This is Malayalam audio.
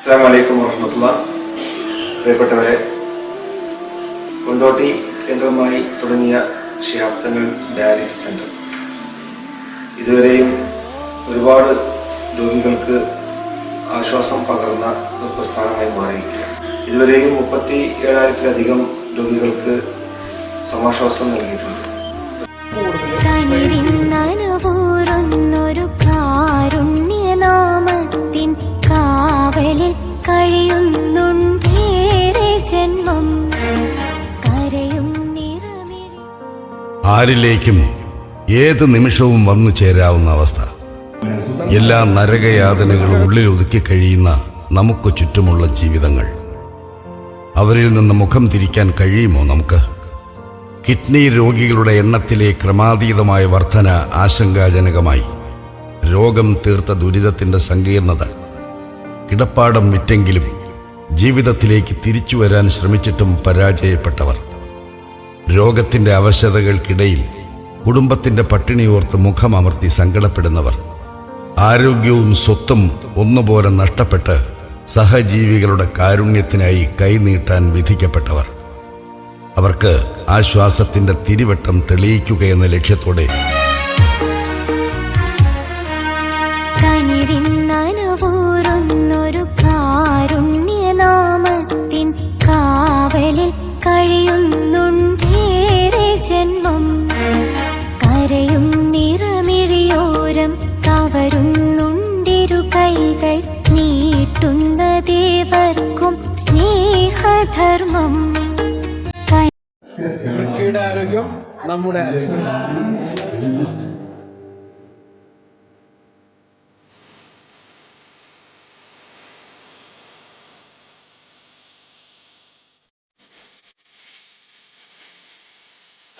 അസ്സലാമു അലൈക്കും വറഹ്മത്തുള്ളാഹി. പ്രിയപ്പെട്ടവരെ, കൊണ്ടോട്ടി കേന്ദ്രമായി തുടങ്ങിയ ശിഹാബ് തങ്ങൾ ഡയാലിസിസ് സെന്റർ ഇതുവരെയും ഒരുപാട് രോഗികൾക്ക് ആശ്വാസം പകർന്ന ഒരു പ്രസ്ഥാനമായി മാറിയിരിക്കുകയാണ്. ഇതുവരെയും 37,000-ലധികം രോഗികൾക്ക് സമാശ്വാസം നൽകിയിട്ടുണ്ട്. ആരിലേക്കും ഏത് നിമിഷവും വന്നു ചേരാവുന്ന അവസ്ഥ. എല്ലാ നരകയാതനകളും ഉള്ളിൽ ഒതുക്കി കഴിയുന്ന നമുക്ക് ചുറ്റുമുള്ള ജീവിതങ്ങൾ. അവരിൽ നിന്ന് മുഖം തിരിക്കാൻ കഴിയുമോ നമുക്ക്? കിഡ്നി രോഗികളുടെ എണ്ണത്തിലെ ക്രമാതീതമായ വർധന ആശങ്കാജനകമായി. രോഗം തീർത്ത ദുരിതത്തിൻ്റെ സങ്കീർണത. കിടപ്പാടം വിറ്റെങ്കിലും ജീവിതത്തിലേക്ക് തിരിച്ചു വരാൻ ശ്രമിച്ചിട്ടും പരാജയപ്പെട്ടവർ. രോഗത്തിൻ്റെ അവശതകൾക്കിടയിൽ കുടുംബത്തിൻ്റെ പട്ടിണിയോർത്ത് മുഖമമർത്തി സങ്കടപ്പെടുന്നവർ. ആരോഗ്യവും സ്വത്തും ഒന്നുപോലെ നഷ്ടപ്പെട്ട് സഹജീവികളുടെ കാരുണ്യത്തിനായി കൈനീട്ടാൻ വിധിക്കപ്പെട്ടവർ. അവർക്ക് ആശ്വാസത്തിൻ്റെ തിരിവട്ടം തെളിയിക്കുകയെന്ന ലക്ഷ്യത്തോടെ ദേവർക്കും സ്നേഹധർമ്മം. ആരോഗ്യം നമ്മുടെ ആരോഗ്യം.